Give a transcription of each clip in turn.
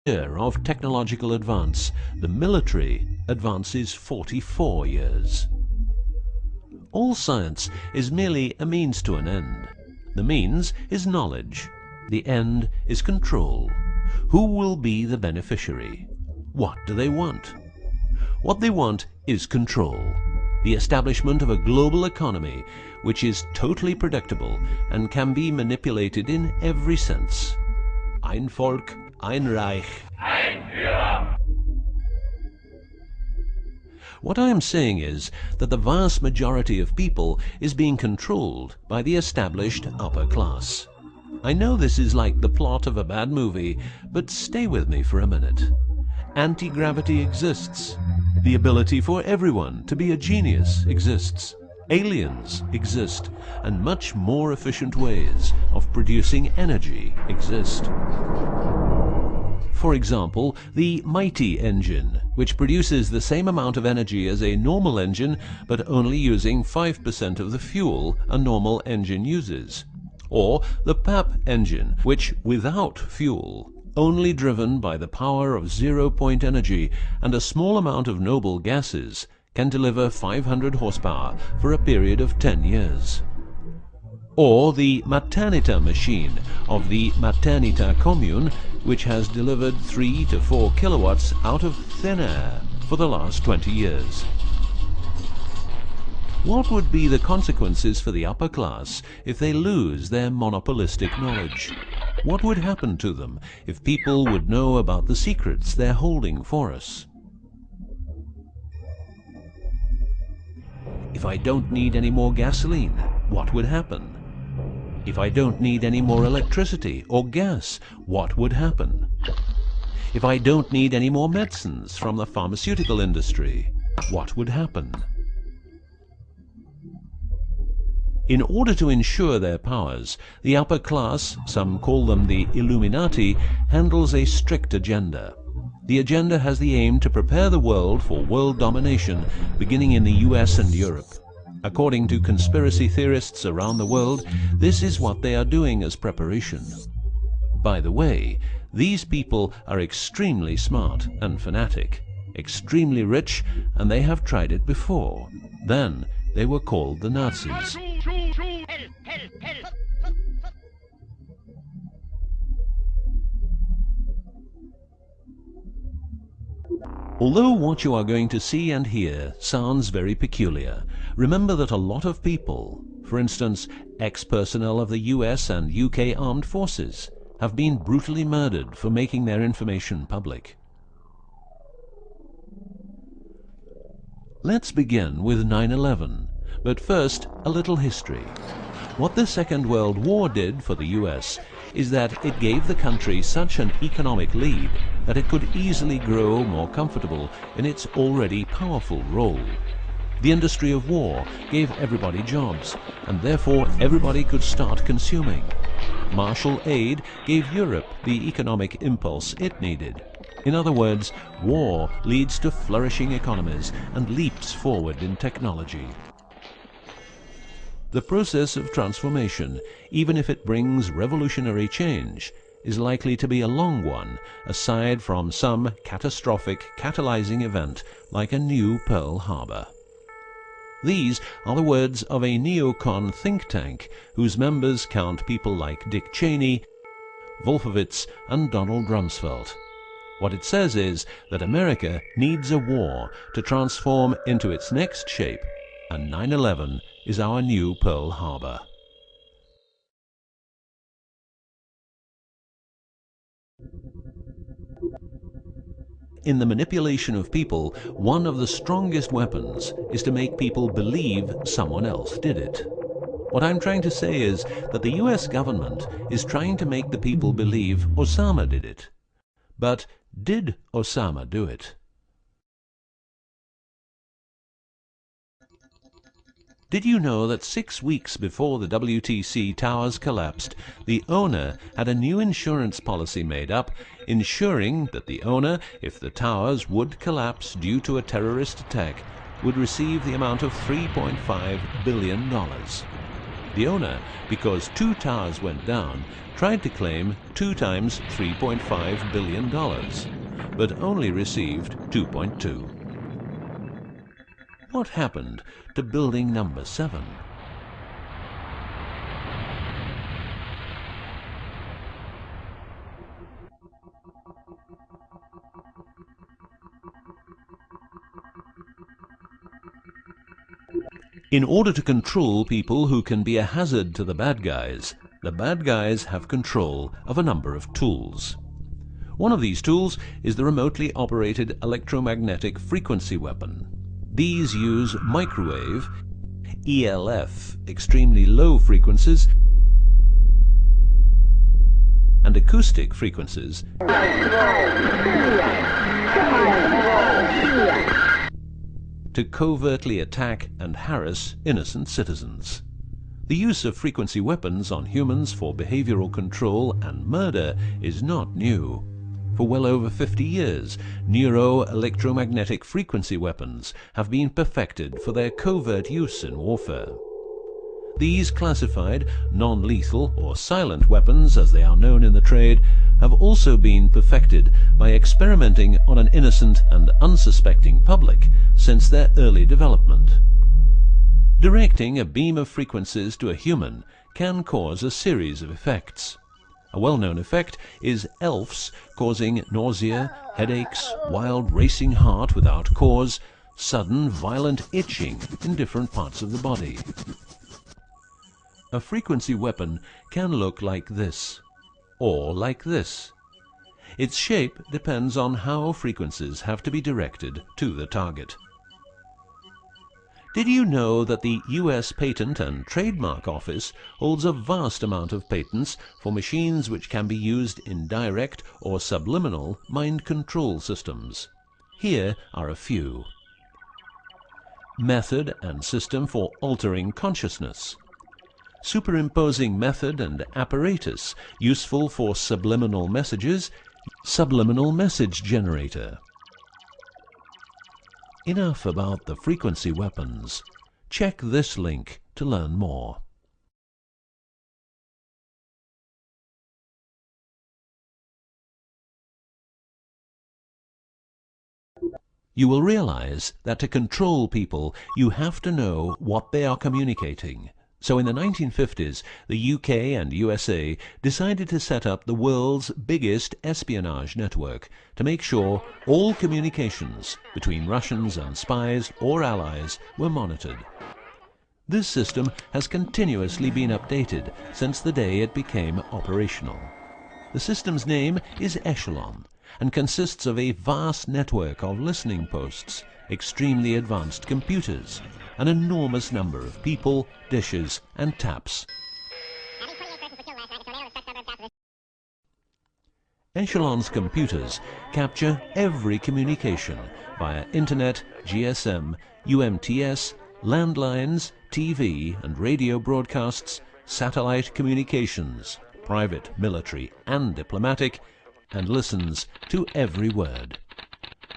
year of technological advance, the military advances 44 years. All science is merely a means to an end. The means is knowledge. The end is control. Who will be the beneficiary? What do they want? What they want is control. The establishment of a global economy which is totally predictable and can be manipulated in every sense. Ein Volk, ein Reich, ein Führer. What I am saying is that the vast majority of people is being controlled by the established upper class. I know this is like the plot of a bad movie, but stay with me for a minute. Anti-gravity exists. The ability for everyone to be a genius exists. Aliens exist, and much more efficient ways of producing energy exist. For example, the mighty engine, which produces the same amount of energy as a normal engine, but only using 5% of the fuel a normal engine uses. Or the PAP engine, which without fuel, only driven by the power of zero-point energy and a small amount of noble gases, can deliver 500 horsepower for a period of 10 years. Or the Maternita machine of the Maternita commune, which has delivered 3 to 4 kilowatts out of thin air for the last 20 years. What would be the consequences for the upper class if they lose their monopolistic knowledge? What would happen to them if people would know about the secrets they're holding for us? If I don't need any more gasoline, what would happen? If I don't need any more electricity or gas, what would happen? If I don't need any more medicines from the pharmaceutical industry, what would happen? In order to ensure their powers, the upper class, some call them the Illuminati, handles a strict agenda. The agenda has the aim to prepare the world for world domination, beginning in the US and Europe. According to conspiracy theorists around the world, this is what they are doing as preparation. By the way, these people are extremely smart and fanatic, extremely rich, and they have tried it before. Then they were called the Nazis. Although what you are going to see and hear sounds very peculiar, remember that a lot of people, for instance, ex-personnel of the US and UK armed forces, have been brutally murdered for making their information public. Let's begin with 9/11, but first a little history. What the Second World War did for the US is that it gave the country such an economic lead that it could easily grow more comfortable in its already powerful role. The industry of war gave everybody jobs, and therefore everybody could start consuming. Marshall aid gave Europe the economic impulse it needed. In other words, war leads to flourishing economies and leaps forward in technology. The process of transformation, even if it brings revolutionary change, is likely to be a long one, aside from some catastrophic catalyzing event like a new Pearl Harbor. These are the words of a neocon think tank whose members count people like Dick Cheney, Wolfowitz, and Donald Rumsfeld. What it says is that America needs a war to transform into its next shape, and 9/11 is our new Pearl Harbor. In the manipulation of people, one of the strongest weapons is to make people believe someone else did it. What I'm trying to say is that the US government is trying to make the people believe Osama did it. But did Osama do it? Did you know that 6 weeks before the WTC towers collapsed, the owner had a new insurance policy made up, ensuring that the owner, if the towers would collapse due to a terrorist attack, would receive the amount of $3.5 billion. The owner, because 2 towers went down, tried to claim 2 times $3.5 billion, but only received 2.2. What happened to building number 7? In order to control people who can be a hazard to the bad guys have control of a number of tools. One of these tools is the remotely operated electromagnetic frequency weapon. These use microwave, ELF, extremely low frequencies, and acoustic frequencies to covertly attack and harass innocent citizens. The use of frequency weapons on humans for behavioral control and murder is not new. For well over 50 years, neuro-electromagnetic frequency weapons have been perfected for their covert use in warfare. These classified, non-lethal or silent weapons, as they are known in the trade, have also been perfected by experimenting on an innocent and unsuspecting public since their early development. Directing a beam of frequencies to a human can cause a series of effects. A well-known effect is ELFs causing nausea, headaches, wild racing heart without cause, sudden violent itching in different parts of the body. A frequency weapon can look like this, or like this. Its shape depends on how frequencies have to be directed to the target. Did you know that the US Patent and Trademark Office holds a vast amount of patents for machines which can be used in direct or subliminal mind control systems? Here are a few. Method and system for altering consciousness. Superimposing method and apparatus useful for subliminal messages, subliminal message generator. Enough about the frequency weapons. Check this link to learn more. You will realize that to control people, you have to know what they are communicating. So in the 1950s, the UK and USA decided to set up the world's biggest espionage network to make sure all communications between Russians and spies or allies were monitored. This system has continuously been updated since the day it became operational. The system's name is Echelon and consists of a vast network of listening posts, extremely advanced computers, an enormous number of people, dishes, and taps. Echelon's computers capture every communication via internet, GSM, UMTS, landlines, TV and radio broadcasts, satellite communications, private, military, and diplomatic, and listens to every word.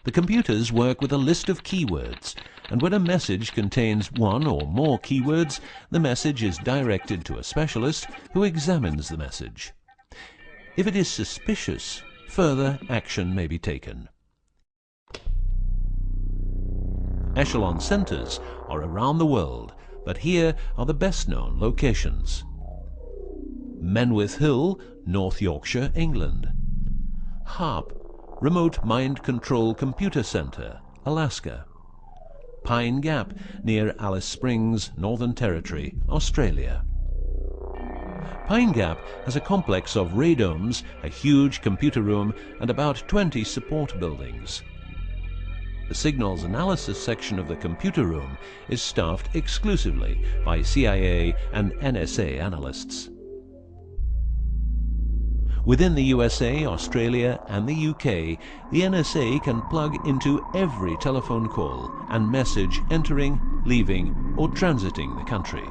The computers work with a list of keywords, and when a message contains one or more keywords, the message is directed to a specialist who examines the message. If it is suspicious, further action may be taken. Echelon centers are around the world, but here are the best-known locations. Menwith Hill, North Yorkshire, England. HARP, Remote Mind Control Computer Center, Alaska. Pine Gap, near Alice Springs, Northern Territory, Australia. Pine Gap has a complex of radomes, a huge computer room, and about 20 support buildings. The signals analysis section of the computer room is staffed exclusively by CIA and NSA analysts. Within the USA, Australia, and the UK, the NSA can plug into every telephone call and message entering, leaving, or transiting the country.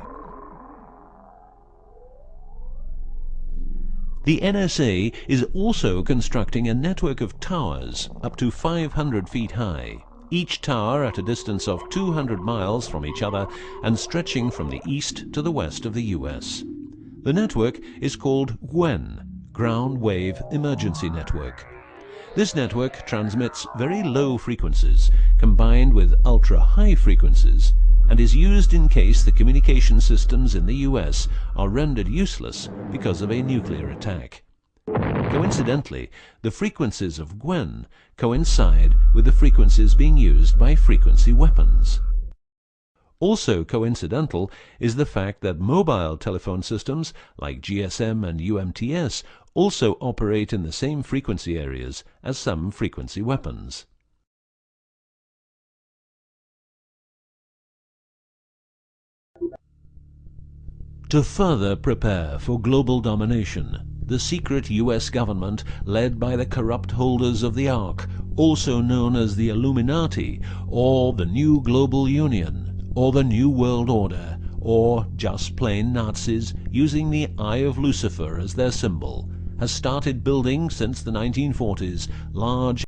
The NSA is also constructing a network of towers up to 500 feet high. each tower at a distance of 200 miles from each other and stretching from the east to the west of the US. The network is called GWEN, Ground Wave Emergency Network. This network transmits very low frequencies combined with ultra-high frequencies and is used in case the communication systems in the US are rendered useless because of a nuclear attack. Coincidentally, the frequencies of GWEN coincide with the frequencies being used by frequency weapons. Also coincidental is the fact that mobile telephone systems like GSM and UMTS also operate in the same frequency areas as some frequency weapons. To further prepare for global domination, the secret US government, led by the corrupt holders of the Ark, also known as the Illuminati, or the New Global Union, or the New World Order, or just plain Nazis using the Eye of Lucifer as their symbol, has started building since the 1940s large